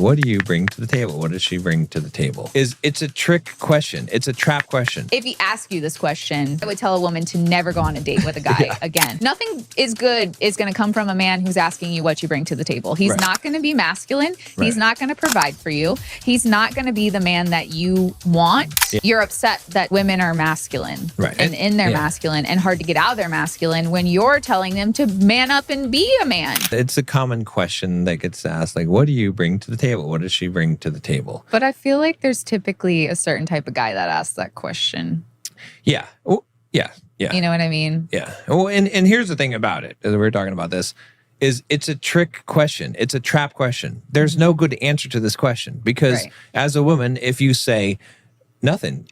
What do you bring to the table? What does she bring to the table? It's a trick question. It's a trap question. If he asked you this question, I would tell a woman to never go on a date with a guy again. Nothing is good is going to come from a man who's asking you what you bring to the table. He's not going to be masculine. He's not going to provide for you. He's not going to be the man that you want. You're upset that women are masculine and in their masculine and hard to get out of their masculine when you're telling them to man up and be a man. It's a common question that gets asked, like, what do you bring to the table? What does she bring to the table? But I feel like there's typically a certain type of guy that asks that question. Yeah. Oh, yeah. You know what I mean? Yeah. Well, and here's the thing about it, as we're talking about this, is it's a trick question. It's a trap question. There's no good answer to this question because as a woman, if you say nothing,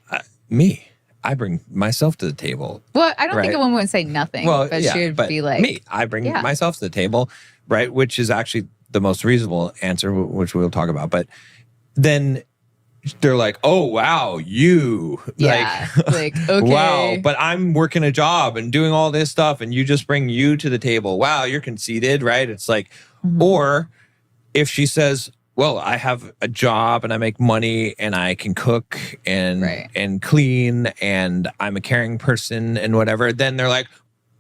I bring myself to the table. Well, I don't think a woman would say nothing, but she would be like, me, I bring myself to the table, right? Which is actually the most reasonable answer, which we'll talk about. But then they're like, oh, wow, you. Okay. Wow, but I'm working a job and doing all this stuff and you just bring you to the table. Wow, you're conceited, right? It's like, or if she says, well, I have a job and I make money and I can cook and clean and I'm a caring person and whatever, then they're like,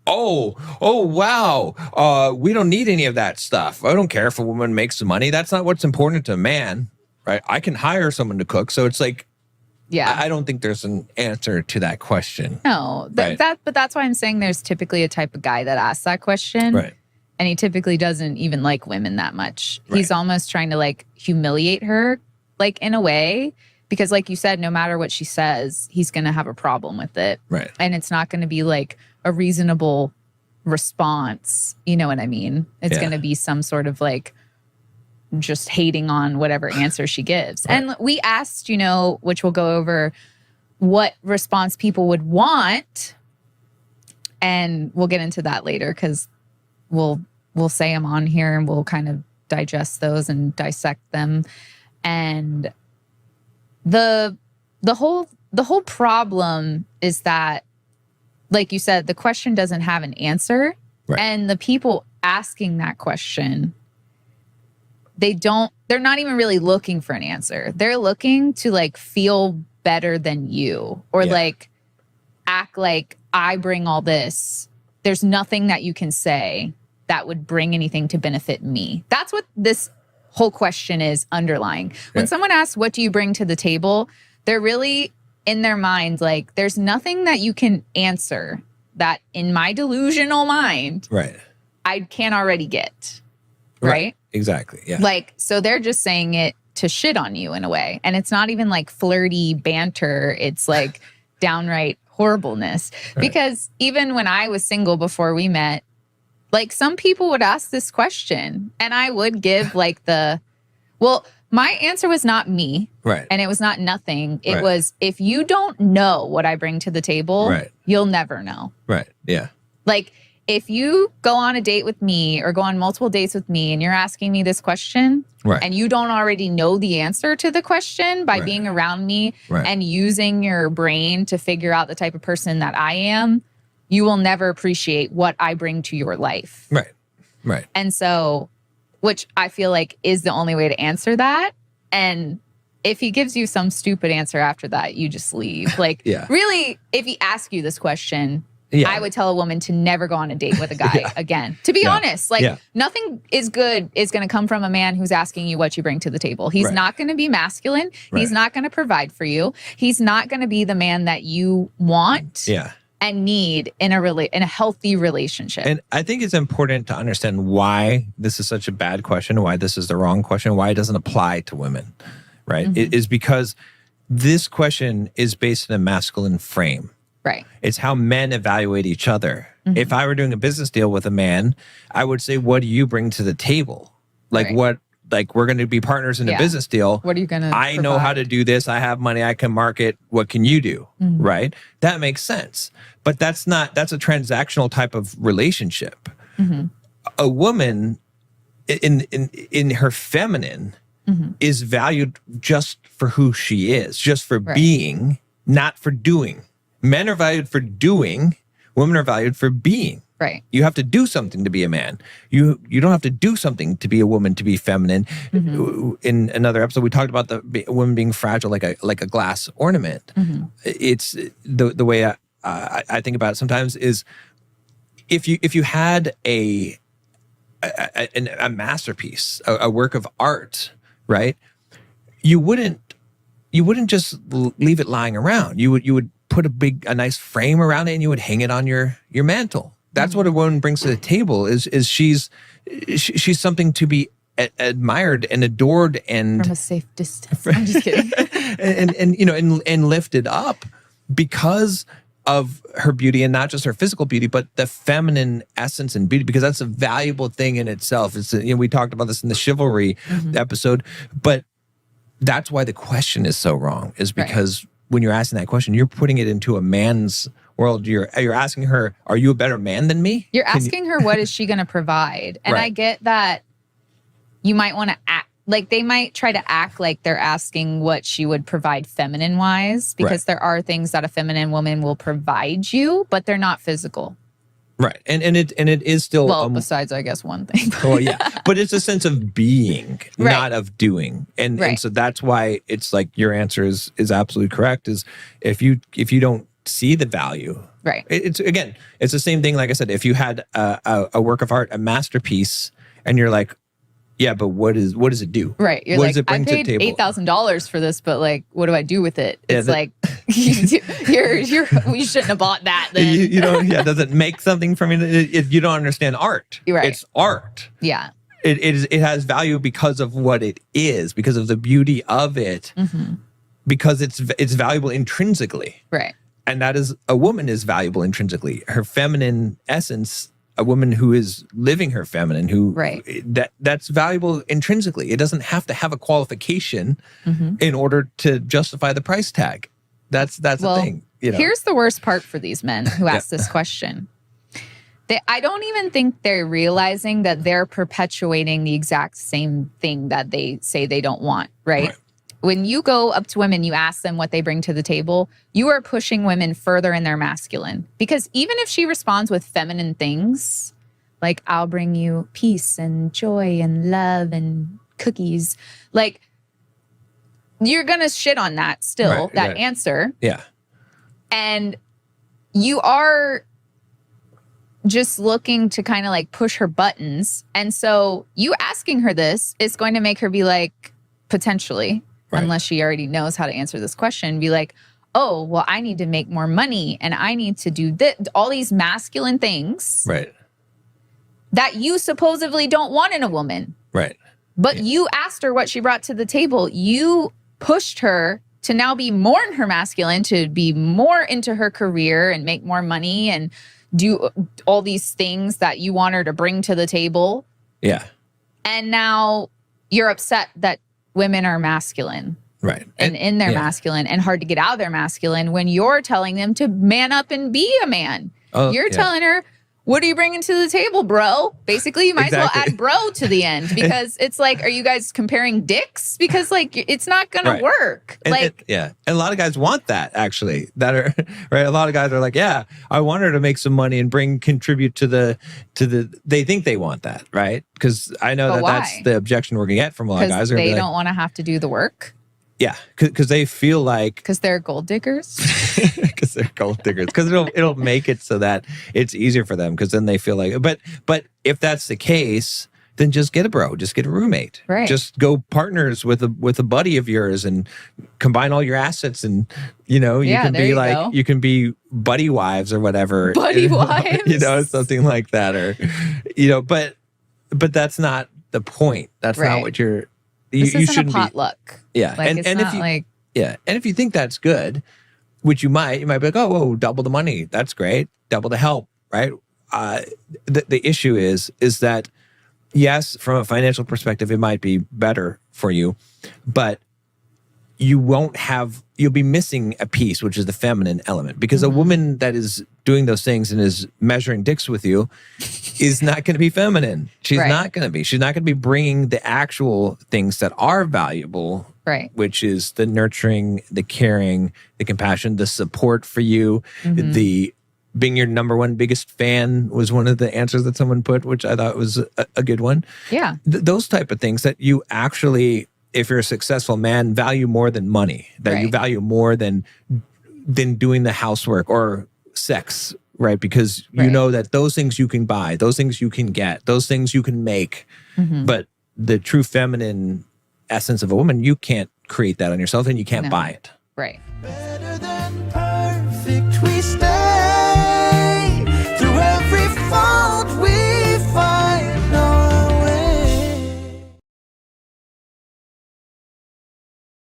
oh, wow. We don't need any of that stuff. I don't care if a woman makes some money. That's not what's important to a man, right? I can hire someone to cook. So it's like, I don't think there's an answer to that question. No, but that's why I'm saying there's typically a type of guy that asks that question. Right. And he typically doesn't even like women that much. He's almost trying to like humiliate her, like in a way, because like you said, no matter what she says, he's going to have a problem with it. Right. And it's not going to be like a reasonable response. You know what I mean? It's going to be some sort of like just hating on whatever answer she gives. And we asked, which we'll go over, what response people would want. And we'll get into that later because we'll say them on here and we'll kind of digest those and dissect them. And the whole problem is that, like you said, the question doesn't have an answer. Right. And the people asking that question, they're not even really looking for an answer. They're looking to like feel better than you or like act like I bring all this. There's nothing that you can say that would bring anything to benefit me. That's what this whole question is underlying. When someone asks, what do you bring to the table? They're really in their mind, like, there's nothing that you can answer that in my delusional mind, I can't already get. Right? Exactly. Yeah. Like, so they're just saying it to shit on you in a way. And it's not even like flirty banter. It's like downright horribleness. Because even when I was single before we met, like some people would ask this question and I would give like my answer was not me. Right. And it was not nothing. It was, if you don't know what I bring to the table, you'll never know. Right. Yeah. Like if you go on a date with me or go on multiple dates with me and you're asking me this question and you don't already know the answer to the question by being around me and using your brain to figure out the type of person that I am, you will never appreciate what I bring to your life. Right. Right. And so, which I feel like is the only way to answer that. And if he gives you some stupid answer after that, you just leave. Like, really, if he asks you this question, I would tell a woman to never go on a date with a guy again. To be honest, like nothing is good is going to come from a man who's asking you what you bring to the table. He's not going to be masculine. He's not going to provide for you. He's not going to be the man that you want. And need in a healthy relationship. And I think it's important to understand why this is such a bad question, why this is the wrong question, why it doesn't apply to women, right? It is because this question is based in a masculine frame. Right. It's how men evaluate each other. If I were doing a business deal with a man, I would say, what do you bring to the table? Like we're going to be partners in a business deal. What are you going to I know how to do this. I have money. I can market. What can you do? Right? That makes sense. But that's a transactional type of relationship. A woman in her feminine is valued just for who she is, just for being, not for doing. Men are valued for doing. Women are valued for being. Right. You have to do something to be a man. You don't have to do something to be a woman, to be feminine. In another episode, we talked about the woman being fragile like a glass ornament. It's the way I think about it sometimes is if you had a masterpiece, a work of art, right? You wouldn't just leave it lying around. You would put a nice frame around it and you would hang it on your mantle. That's what a woman brings to the table is she's something to be admired and adored and from a safe distance. I'm just kidding. and lifted up because of her beauty, and not just her physical beauty, but the feminine essence and beauty, because that's a valuable thing in itself. It's we talked about this in the chivalry episode, but that's why the question is so wrong, is because when you're asking that question, you're putting it into a man's world. You're asking her, are you a better man than me? You're asking her, what is she going to provide? And I get that you might want to act, like they might try to act like they're asking what she would provide feminine wise, because there are things that a feminine woman will provide you, but they're not physical. Right. And it is still... Well, besides, I guess, one thing. Well, yeah. But it's a sense of being, not of doing. And so that's why it's like your answer is absolutely correct, is if you don't see the value. Right. It's the same thing. Like I said, if you had a work of art, a masterpiece, and you're like, yeah, but what does it do? Right. You're what like, does it bring I paid to the table? $8,000 for this, but like, what do I do with it? It's like, we shouldn't have bought that then. You don't, does it make something from it? You don't understand art. Right. It's art. Yeah. It has value because of what it is, because of the beauty of it, because it's valuable intrinsically. Right. And that is, a woman is valuable intrinsically. Her feminine essence, a woman who is living her feminine, that's valuable intrinsically. It doesn't have to have a qualification in order to justify the price tag. That's the thing. Here's the worst part for these men who ask this question. I don't even think they're realizing that they're perpetuating the exact same thing that they say they don't want, right? When you go up to women, you ask them what they bring to the table, you are pushing women further in their masculine. Because even if she responds with feminine things, like, I'll bring you peace and joy and love and cookies, like, you're going to shit on that still, that answer. Yeah. And you are just looking to kind of like push her buttons. And so you asking her this is going to make her be like, potentially, unless she already knows how to answer this question, be like, oh, well, I need to make more money and I need to do this, all these masculine things that you supposedly don't want in a woman. Right. But you asked her what she brought to the table. You pushed her to now be more in her masculine, to be more into her career and make more money and do all these things that you want her to bring to the table. Yeah. And now you're upset that women are masculine. Right. And in their masculine and hard to get out of their masculine when you're telling them to man up and be a man. You're telling her, what are you bringing to the table, bro? Basically, you might as well add bro to the end, because it's like, are you guys comparing dicks? Because like, it's not going to work. And a lot of guys want that, actually, that are right. A lot of guys are like, yeah, I want her to make some money and contribute to the, they think they want that, right? Because I know that's the objection we're going to get from a lot of guys. They don't want to have to do the work. Yeah, because they feel like... Because they're gold diggers? Because they're gold diggers. Because it'll make it so that it's easier for them, because then they feel like... But if that's the case, then just get a bro. Just get a roommate. Right. Just go partners with a buddy of yours and combine all your assets, and, you can be like... You can be buddy wives or whatever. Buddy wives? Something like that. Or, but that's not the point. That's not what you're... This you isn't shouldn't a potluck. Be. Yeah. Like, and if you think that's good, which you might be like, oh, whoa, double the money. That's great. Double the help, right? The issue is that, yes, from a financial perspective, it might be better for you, but you'll be missing a piece, which is the feminine element, because a woman that is doing those things and is measuring dicks with you is not going to be feminine. She's not going to be. She's not going to be bringing the actual things that are valuable, which is the nurturing, the caring, the compassion, the support for you, the being your number one biggest fan was one of the answers that someone put, which I thought was a good one. Yeah. Those type of things that you actually, if you're a successful man, value more than money, that you value more than doing the housework or sex, right? Because you know that those things you can buy, those things you can get, those things you can make. But the true feminine essence of a woman, you can't create that on yourself and you can't buy it. Right.